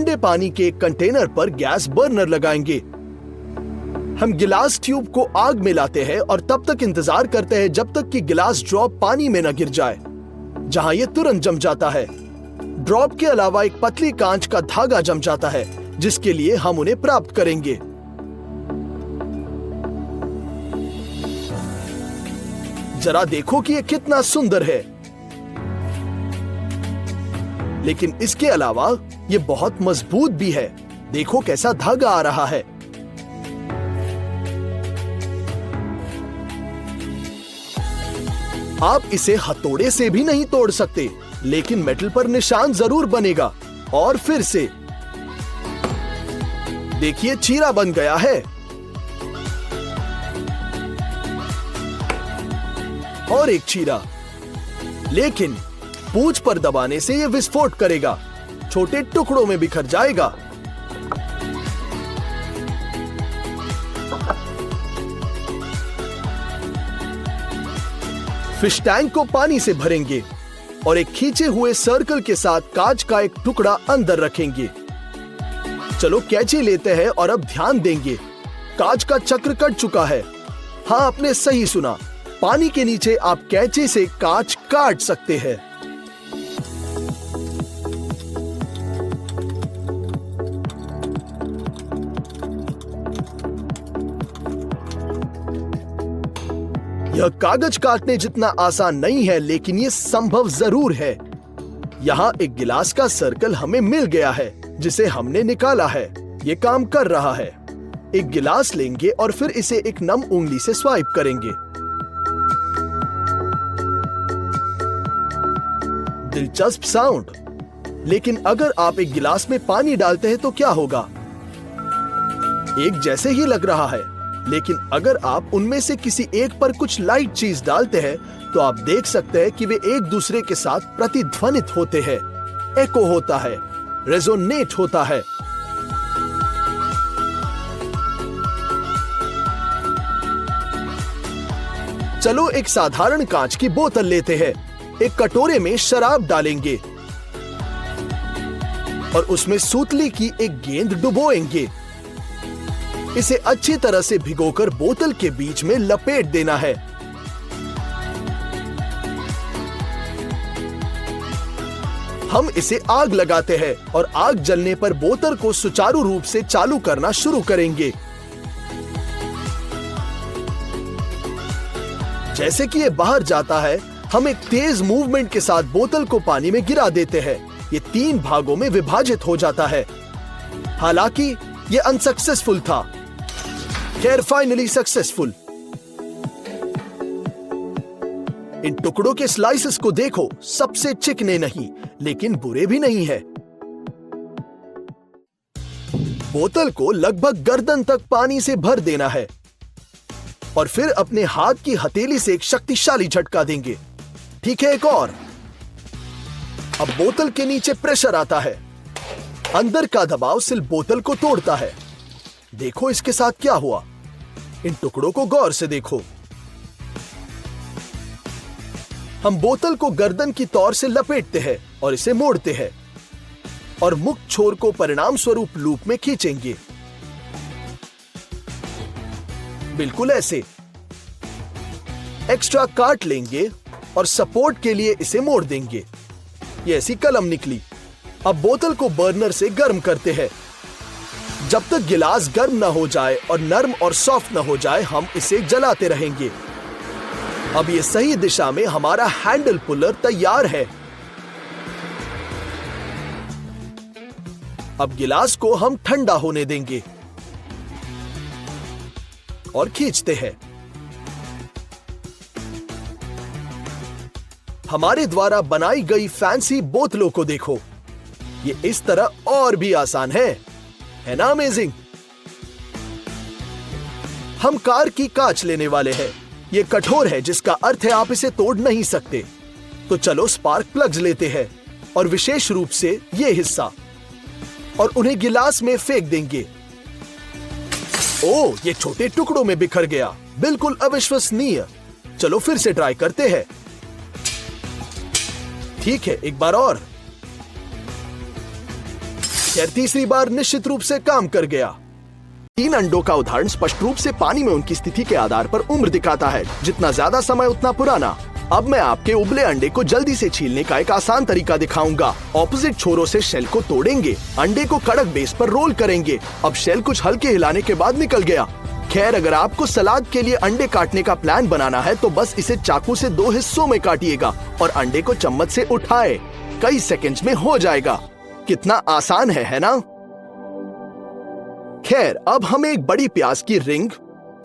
ठंडे पानी के एक कंटेनर पर गैस बर्नर लगाएंगे। हम गिलास ट्यूब को आग में लाते हैं और तब तक इंतजार करते हैं जब तक कि गिलास ड्रॉप पानी में न गिर जाए, जहां यह तुरंत जम जाता है। ड्रॉप के अलावा एक पतली कांच का धागा जम जाता है, जिसके लिए हम उन्हें प्राप्त करेंगे। जरा देखो कि यह कितना सुंदर है। लेकिन इसके अलावा यह बहुत मजबूत भी है। देखो कैसा धागा आ रहा है। आप इसे हथौड़े से भी नहीं तोड़ सकते, लेकिन मेटल पर निशान जरूर बनेगा। और फिर से देखिए, चीरा बन गया है। और एक चीरा, लेकिन पूंछ पर दबाने से यह विस्फोट करेगा, छोटे टुकड़ों में बिखर जाएगा। फिश टैंक को पानी से भरेंगे और एक खींचे हुए सर्कल के साथ कांच का एक टुकड़ा अंदर रखेंगे। चलो कैंची लेते हैं और अब ध्यान देंगे। कांच का चक्र कट चुका है। हाँ, आपने सही सुना। पानी के नीचे आप कैंची से कांच काट सकते हैं। यह कागज काटने जितना आसान नहीं है, लेकिन यह संभव जरूर है। यहाँ एक गिलास का सर्कल हमें मिल गया है, जिसे हमने निकाला है। यह काम कर रहा है। एक गिलास लेंगे और फिर इसे एक नम उंगली से स्वाइप करेंगे। दिलचस्प साउंड। लेकिन अगर आप एक गिलास में पानी डालते हैं तो क्या होगा? एक जैसे ही लग रहा है, लेकिन अगर आप उनमें से किसी एक पर कुछ लाइट चीज डालते हैं तो आप देख सकते हैं कि वे एक दूसरे के साथ प्रतिध्वनित होते हैं, एको होता है, रेजोनेट होता है। चलो एक साधारण कांच की बोतल लेते हैं। एक कटोरे में शराब डालेंगे और उसमें सूतली की एक गेंद डुबोएंगे। इसे अच्छी तरह से भिगोकर बोतल के बीच में लपेट देना है। हम इसे आग लगाते हैं और आग जलने पर बोतल को सुचारू रूप से चालू करना शुरू करेंगे। जैसे कि ये बाहर जाता है, हम एक तेज मूवमेंट के साथ बोतल को पानी में गिरा देते हैं। ये 3 भागों में विभाजित हो जाता है। हालांकि ये अनसक्सेसफुल था। खैर, फाइनली सक्सेसफुल। इन टुकड़ों के स्लाइसेस को देखो, सबसे चिकने नहीं, लेकिन बुरे भी नहीं है। बोतल को लगभग गर्दन तक पानी से भर देना है और फिर अपने हाथ की हथेली से एक शक्तिशाली झटका देंगे। ठीक है, एक और। अब बोतल के नीचे प्रेशर आता है। अंदर का दबाव सिल बोतल को तोड़ता है। देखो इसके साथ क्या हुआ। इन टुकड़ों को गौर से देखो। हम बोतल को गर्दन की तौर से लपेटते हैं और इसे मोड़ते हैं और मुक्त छोर को परिणाम स्वरूप लूप में खींचेंगे, बिल्कुल ऐसे। एक्स्ट्रा काट लेंगे और सपोर्ट के लिए इसे मोड़ देंगे। ये ऐसी कलम निकली। अब बोतल को बर्नर से गर्म करते हैं। जब तक गिलास गर्म न हो जाए और नरम और सॉफ्ट न हो जाए, हम इसे जलाते रहेंगे। अब ये सही दिशा में हमारा हैंडल पुलर तैयार है। अब गिलास को हम ठंडा होने देंगे और खींचते हैं। हमारे द्वारा बनाई गई फैंसी बोतलों को देखो। ये इस तरह और भी आसान है ना? अमेजिंग। हम कार की कांच लेने वाले हैं। ये कठोर है, जिसका अर्थ है आप इसे तोड़ नहीं सकते। तो चलो स्पार्क प्लग्स लेते हैं और विशेष रूप से ये हिस्सा, और उन्हें गिलास में फेंक देंगे। ओह, ये छोटे टुकड़ों में बिखर गया। बिल्कुल अविश्वसनीय। चलो फिर से ट्राई करते हैं। ठीक है, एक बार और। खैर तीसरी बार निश्चित रूप से काम कर गया। 3 अंडों का उदाहरण स्पष्ट रूप से पानी में उनकी स्थिति के आधार पर उम्र दिखाता है, जितना ज्यादा समय उतना पुराना। अब मैं आपके उबले अंडे को जल्दी से छीलने का एक आसान तरीका दिखाऊंगा। ऑपोजिट छोरों से शेल को तोड़ेंगे, अंडे को कड़क बेस पर रोल करेंगे। अब शेल कुछ हल्के हिलाने के बाद निकल गया। खैर अगर आपको सलाद के लिए अंडे काटने का प्लान बनाना है तो बस इसे चाकू से 2 हिस्सों में काटिएगा और अंडे को चम्मच से उठाए। कई सेकंड्स में हो जाएगा। कितना आसान है ना? खैर अब हमें एक बड़ी प्याज की रिंग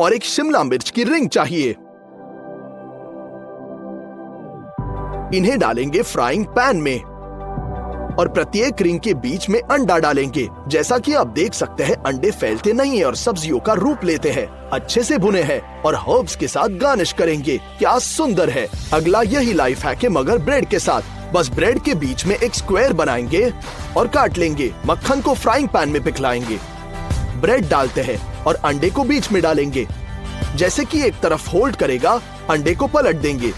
और एक शिमला मिर्च की रिंग चाहिए। इन्हें डालेंगे फ्राइंग पैन में और प्रत्येक रिंग के बीच में अंडा डालेंगे। जैसा कि आप देख सकते हैं अंडे फैलते नहीं है और सब्जियों का रूप लेते हैं। अच्छे से भुने हैं और हर्ब्स के साथ गार्निश करेंगे। क्या सुंदर है। अगला यही लाइफ हैक है मगर ब्रेड के साथ। बस ब्रेड के बीच में एक स्क्वायर बनाएंगे और काट लेंगे। मक्खन को फ्राइंग पैन में पिघलाएंगे, ब्रेड डालते हैं और अंडे को बीच में डालेंगे। जैसे कि एक तरफ होल्ड करेगा, अंडे को पलट देंगे।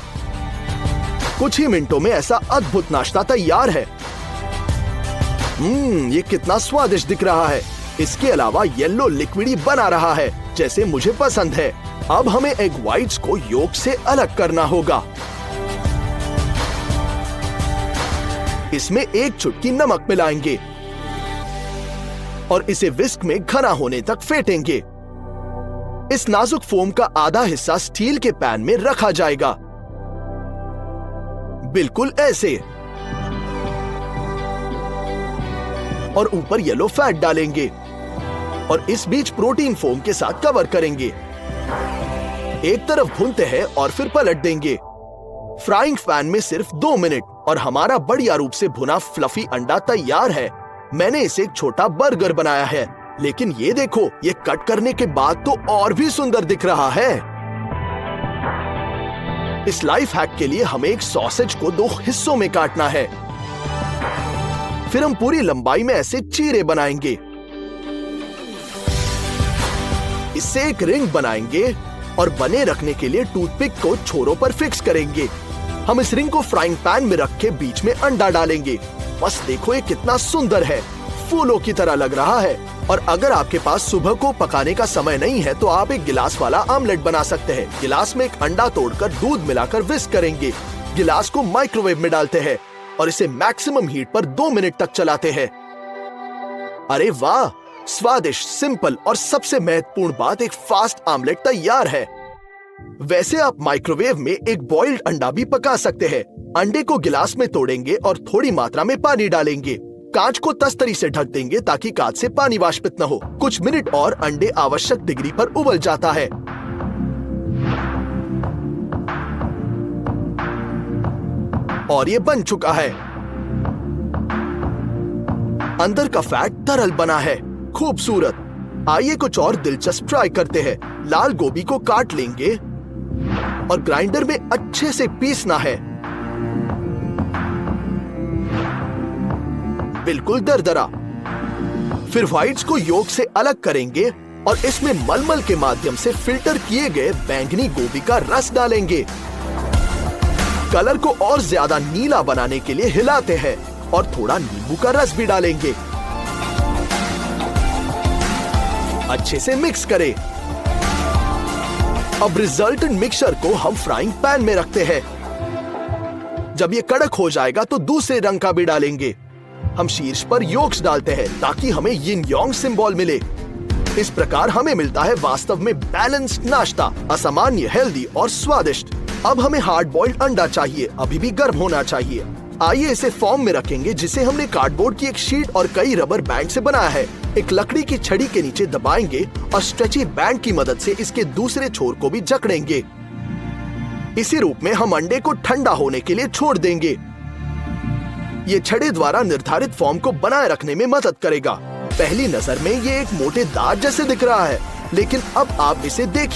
कुछ ही मिनटों में ऐसा अद्भुत नाश्ता तैयार है। ये कितना स्वादिष्ट दिख रहा है। इसके अलावा येलो लिक्विडी बना रहा है जैसे मुझे पसंद है। अब हमें एग व्हाइट्स को योक से अलग करना होगा। इसमें एक चुटकी नमक मिलाएंगे और इसे विस्क में घना होने तक फेंटेंगे। इस नाजुक फोम का आधा हिस्सा स्टील के पैन में रखा जाएगा, बिल्कुल ऐसे, और ऊपर येलो फैट डालेंगे और इस बीच प्रोटीन फोम के साथ कवर करेंगे। एक तरफ भूनते हैं और फिर पलट देंगे। फ्राइंग पैन में सिर्फ 2 मिनट और हमारा बढ़िया रूप से भुना फ्लफी अंडा तैयार है। मैंने इसे एक छोटा बर्गर बनाया है, लेकिन ये देखो, ये कट करने के बाद तो और भी सुंदर दिख रहा है। इस लाइफ हैक के लिए हमें एक सॉसेज को 2 हिस्सों में काटना है। फिर हम पूरी लंबाई में ऐसे चीरे बनाएंगे। इससे एक रिंग बनाएंगे और बने रखने के लिए टूथपिक को छोरों पर फिक्स करेंगे। हम इस रिंग को फ्राइंग पैन में रख के बीच में अंडा डालेंगे। बस देखो ये कितना सुंदर है, फूलों की तरह लग रहा है। और अगर आपके पास सुबह को पकाने का समय नहीं है तो आप एक गिलास वाला आमलेट बना सकते हैं। गिलास में एक अंडा तोड़कर दूध मिलाकर विस्क करेंगे। गिलास को माइक्रोवेव में डालते हैं और इसे मैक्सिमम हीट पर 2 मिनट तक चलाते हैं। अरे वाह, स्वादिष्ट, सिंपल और सबसे महत्वपूर्ण बात, एक फास्ट आमलेट तैयार है। वैसे आप माइक्रोवेव में एक बॉइल्ड अंडा भी पका सकते हैं। अंडे को गिलास में तोड़ेंगे और थोड़ी मात्रा में पानी डालेंगे। कांच को तस्तरी से ढक देंगे ताकि कांच से पानी वाष्पित न हो। कुछ मिनट और अंडे आवश्यक डिग्री पर उबल जाता है। और ये बन चुका है। अंदर का फैट तरल बना है, खूबसूरत। आइए कुछ और दिलचस्प ट्राई करते हैं। लाल गोभी को काट लेंगे और ग्राइंडर में अच्छे से पीसना है, बिल्कुल दरदरा। फिर व्हाइट्स को योक से अलग करेंगे और इसमें मलमल के माध्यम से फिल्टर किए गए बैंगनी गोभी का रस डालेंगे। कलर को और ज्यादा नीला बनाने के लिए हिलाते हैं और थोड़ा नींबू का रस भी डालेंगे। अच्छे से मिक्स करें। अब रिजल्टेंट मिक्सचर को हम फ्राइंग पैन में रखते हैं। जब ये कड़क हो जाएगा तो दूसरे रंग का भी डालेंगे। हम शीर्ष पर योक्स डालते हैं ताकि हमें यिन यांग सिंबल मिले। इस प्रकार हमें मिलता है वास्तव में बैलेंस्ड नाश्ता, असामान्य, हेल्दी और स्वादिष्ट। अब हमें हार्ड बॉइल्ड अंडा चाहिए, अभी भी गर्म होना चाहिए। आइए इसे फॉर्म में रखेंगे जिसे हमने कार्डबोर्ड की एक शीट और कई रबर बैंड से बनाया है। एक लकड़ी की छड़ी के नीचे दबाएंगे और स्ट्रेची बैंड की मदद से इसके दूसरे छोर को भी जकड़ेंगे। इसी रूप में हम अंडे को ठंडा होने के लिए छोड़ देंगे। ये छड़े द्वारा निर्धारित फॉर्म को बनाए रखने में मदद करेगा। पहली नजर में ये एक मोटे दांत जैसे दिख रहा है, लेकिन अब आप इसे देखिए।